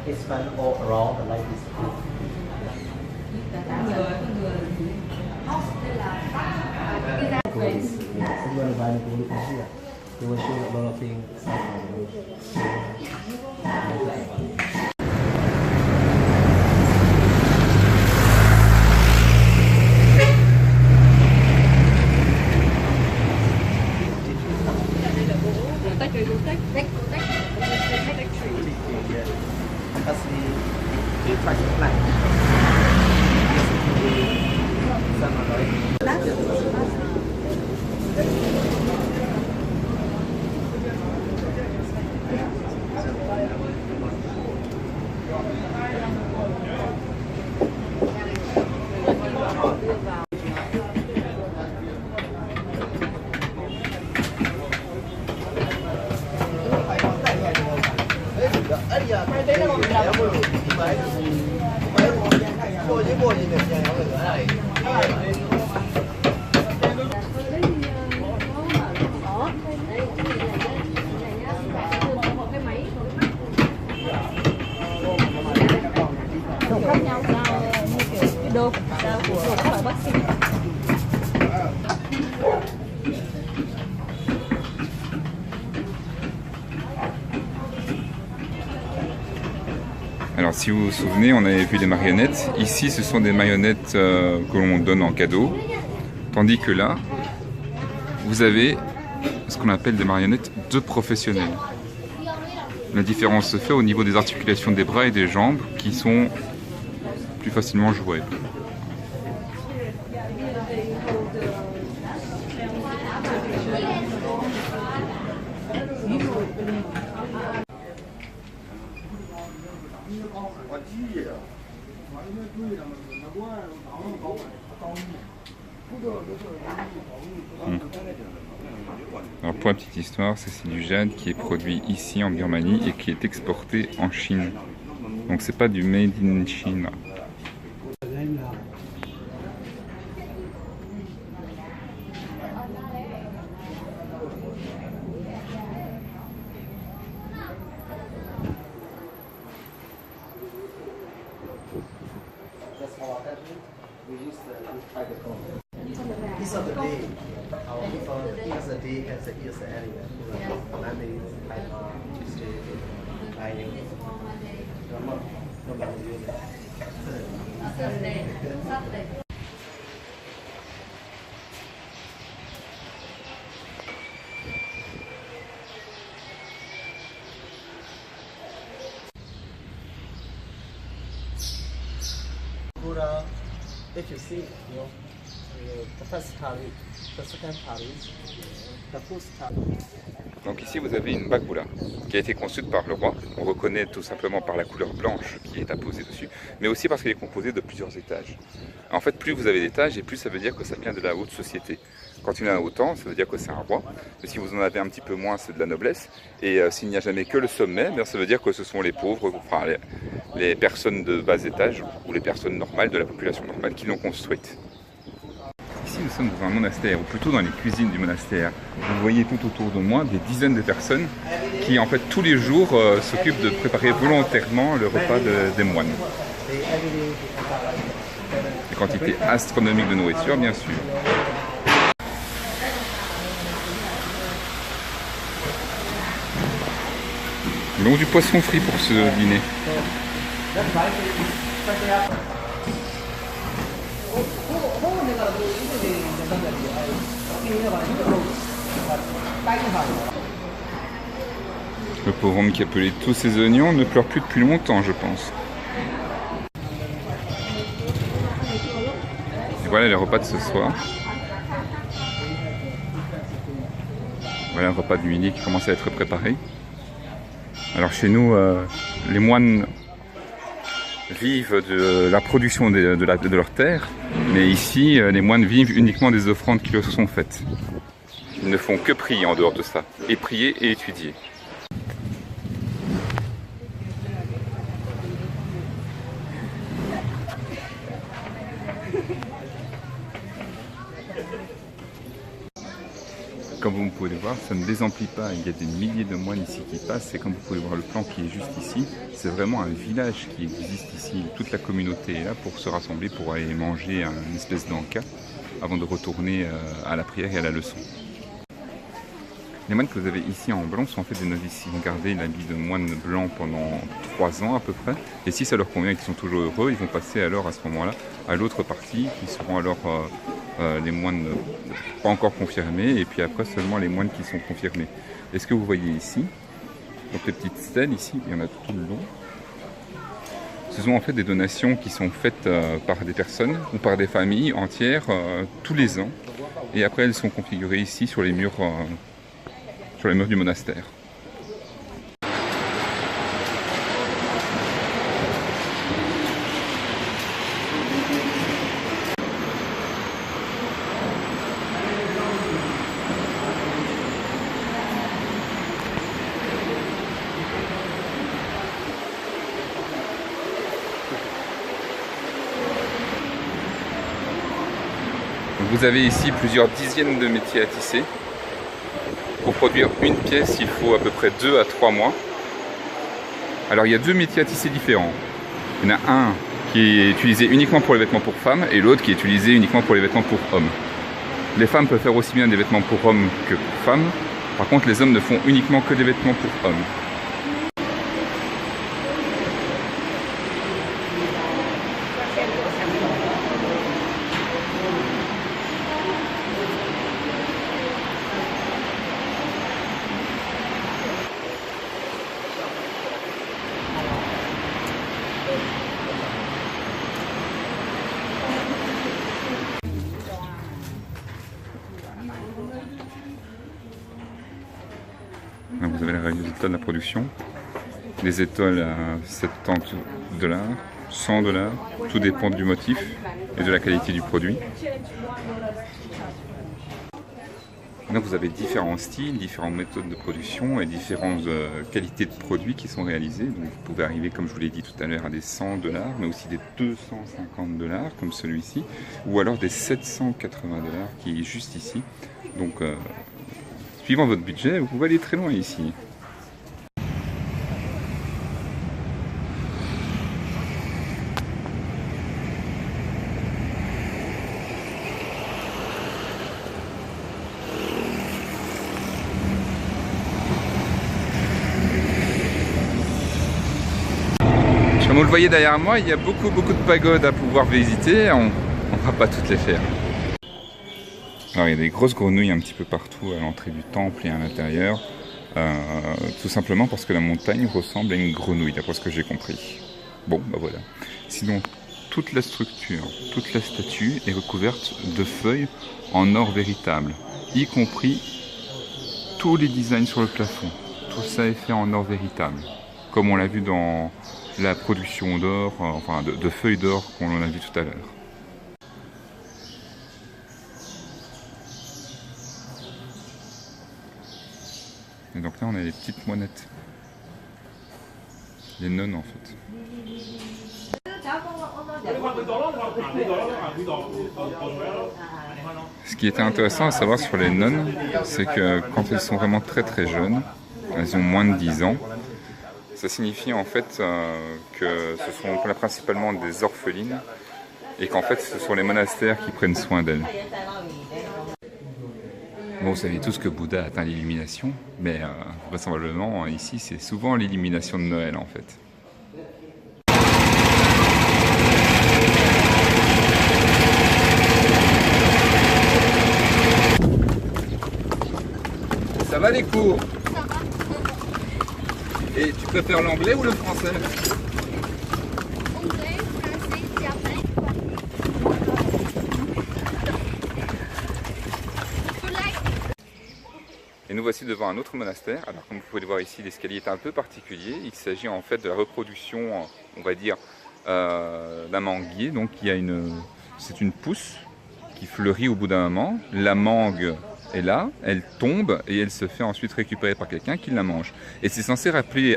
expand all around the light is khác nhau như kiểu cái đồ của các loại bác sĩ. Alors si vous vous souvenez, on avait vu des marionnettes. Ici, ce sont des marionnettes que l'on donne en cadeau. Tandis que là, vous avez ce qu'on appelle des marionnettes de professionnels. La différence se fait au niveau des articulations des bras et des jambes qui sont plus facilement jouables. Alors pour la petite histoire, c'est du jade qui est produit ici en Birmanie et qui est exporté en Chine. Donc c'est pas du made in China. These are the day. Our people, here's the day and here's the area. Monday, Tuesday, Friday. If you see, you know, the first tari, the second tari, the first tari. Donc ici vous avez une bagoula qui a été construite par le roi. On reconnaît tout simplement par la couleur blanche qui est apposée dessus, mais aussi parce qu'elle est composée de plusieurs étages. En fait, plus vous avez d'étages et plus ça veut dire que ça vient de la haute société. Quand il y en a autant, ça veut dire que c'est un roi. Mais si vous en avez un petit peu moins, c'est de la noblesse. Et s'il n'y a jamais que le sommet, ça veut dire que ce sont les pauvres, enfin les personnes de bas étage ou les personnes normales de la population normale qui l'ont construite. Ici, nous sommes dans un monastère, ou plutôt dans les cuisines du monastère. Vous voyez tout autour de moi des dizaines de personnes qui, en fait, tous les jours s'occupent de préparer volontairement le repas des moines. Des quantités astronomiques de nourriture, bien sûr. Donc du poisson frit pour ce dîner. Le pauvre homme qui a pelé tous ses oignons ne pleure plus depuis longtemps, je pense. Et voilà les repas de ce soir. Voilà un repas du midi qui commence à être préparé. Alors chez nous, les moines vivent de la production de leur terre, mais ici, les moines vivent uniquement des offrandes qui leur sont faites. Ils ne font que prier en dehors de ça, et prier et étudier. Comme vous pouvez pouvez le voir, ça ne désemplit pas. Il y a des milliers de moines ici qui passent. Et comme vous pouvez voir le plan qui est juste ici, c'est vraiment un village qui existe ici. Toute la communauté est là pour se rassembler, pour aller manger une espèce d'encas avant de retourner à la prière et à la leçon. Les moines que vous avez ici en blanc sont en fait des novices. Ils vont garder l'habit de moine blanc pendant 3 ans à peu près. Et si ça leur convient et qu'ils sont toujours heureux, ils vont passer alors à ce moment-là à l'autre partie, qui seront alors les moines pas encore confirmés, et puis après seulement les moines qui sont confirmés. Et ce que vous voyez ici, donc les petites stèles ici, il y en a tout le long. Ce sont en fait des donations qui sont faites par des personnes ou par des familles entières tous les ans. Et après elles sont configurées ici sur les murs du monastère. Vous avez ici plusieurs dizaines de métiers à tisser. Pour produire une pièce, il faut à peu près 2 à 3 mois. Alors il y a 2 métiers à tisser différents. Il y en a un qui est utilisé uniquement pour les vêtements pour femmes et l'autre qui est utilisé uniquement pour les vêtements pour hommes. Les femmes peuvent faire aussi bien des vêtements pour hommes que pour femmes. Par contre, les hommes ne font uniquement que des vêtements pour hommes. Vous avez les résultats de la production. Les étoiles à 70 $, 100 $, tout dépend du motif et de la qualité du produit. Donc vous avez différents styles, différentes méthodes de production et différentes qualités de produits qui sont réalisées. Donc vous pouvez arriver, comme je vous l'ai dit tout à l'heure, à des 100 $, mais aussi des 250 $ comme celui-ci, ou alors des 780 $ qui est juste ici. Donc suivant votre budget, vous pouvez aller très loin ici. Comme vous le voyez derrière moi, il y a beaucoup de pagodes à pouvoir visiter. On ne va pas toutes les faire. Alors il y a des grosses grenouilles un petit peu partout à l'entrée du temple et à l'intérieur. Tout simplement parce que la montagne ressemble à une grenouille, d'après ce que j'ai compris. Bon, bah voilà. Sinon, toute la structure, toute la statue est recouverte de feuilles en or véritable, y compris tous les designs sur le plafond. Tout ça est fait en or véritable, comme on l'a vu dans la production d'or, enfin de feuilles d'or qu'on en a vu tout à l'heure. Et donc là on a les petites moinettes, les nonnes en fait. Ce qui était intéressant à savoir sur les nonnes, c'est que quand elles sont vraiment très jeunes, elles ont moins de 10 ans, ça signifie en fait que ce sont principalement des orphelines et qu'en fait ce sont les monastères qui prennent soin d'elles. Bon, vous savez tous que Bouddha a atteint l'illumination, mais vraisemblablement ici c'est souvent l'illumination de Noël en fait. Ça va les cours? Et tu préfères l'anglais ou le français? Anglais, français, japonais. Et nous voici devant un autre monastère. Alors comme vous pouvez le voir ici, l'escalier est un peu particulier. Il s'agit en fait de la reproduction, on va dire, d'un manguier. Donc c'est une pousse qui fleurit au bout d'un moment. La mangue est là, elle tombe et elle se fait ensuite récupérer par quelqu'un qui la mange. Et c'est censé rappeler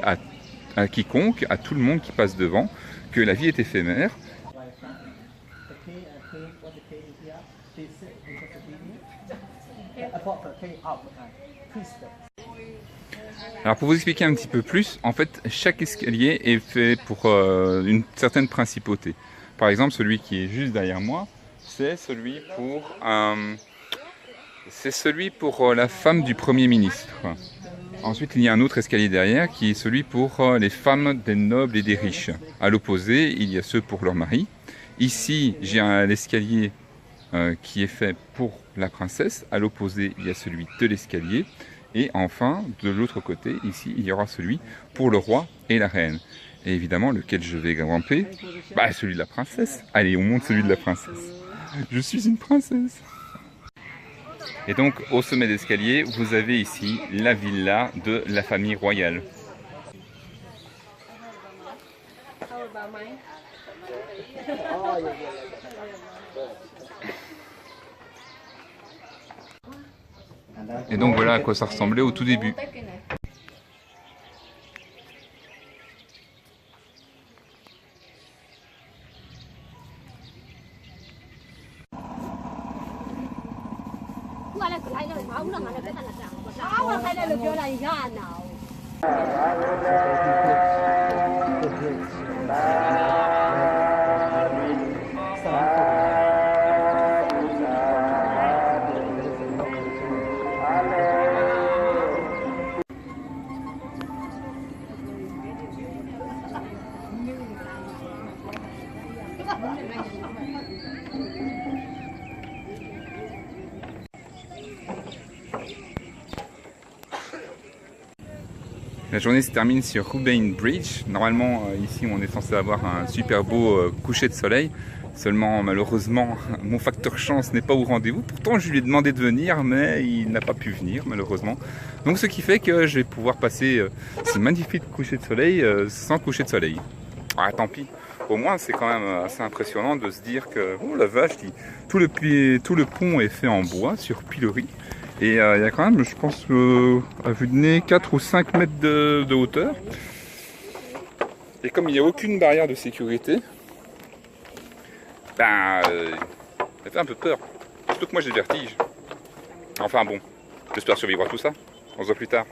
à quiconque, à tout le monde qui passe devant, que la vie est éphémère. Alors pour vous expliquer un petit peu plus, en fait chaque escalier est fait pour une certaine principauté. Par exemple celui qui est juste derrière moi, c'est celui pour la femme du Premier ministre. Ensuite il y a un autre escalier derrière qui est celui pour les femmes des nobles et des riches. À l'opposé il y a ceux pour leur mari. Ici j'ai un escalier qui est fait pour la princesse. À l'opposé il y a celui de l'escalier. Et enfin, de l'autre côté, ici, il y aura celui pour le roi et la reine. Et évidemment, lequel je vais grimper, bah, celui de la princesse. Allez, on monte celui de la princesse. Je suis une princesse. Et donc, au sommet d'escalier, vous avez ici la villa de la famille royale. Et donc voilà à quoi ça ressemblait au tout début. La journée se termine sur Roubaix Bridge. Normalement, ici, on est censé avoir un super beau coucher de soleil. Seulement, malheureusement, mon facteur chance n'est pas au rendez-vous. Pourtant, je lui ai demandé de venir, mais il n'a pas pu venir, malheureusement. Donc, ce qui fait que je vais pouvoir passer ce magnifique coucher de soleil sans coucher de soleil. Ah, tant pis. Au moins, c'est quand même assez impressionnant de se dire que, oh la vache, tout le pont est fait en bois sur piloris. Et il y a quand même, je pense, à vue de nez, 4 ou 5 mètres de hauteur. Et comme il n'y a aucune barrière de sécurité, ben, ça fait un peu peur. Surtout que moi j'ai le vertige. Enfin bon, j'espère survivre à tout ça. On se voit plus tard.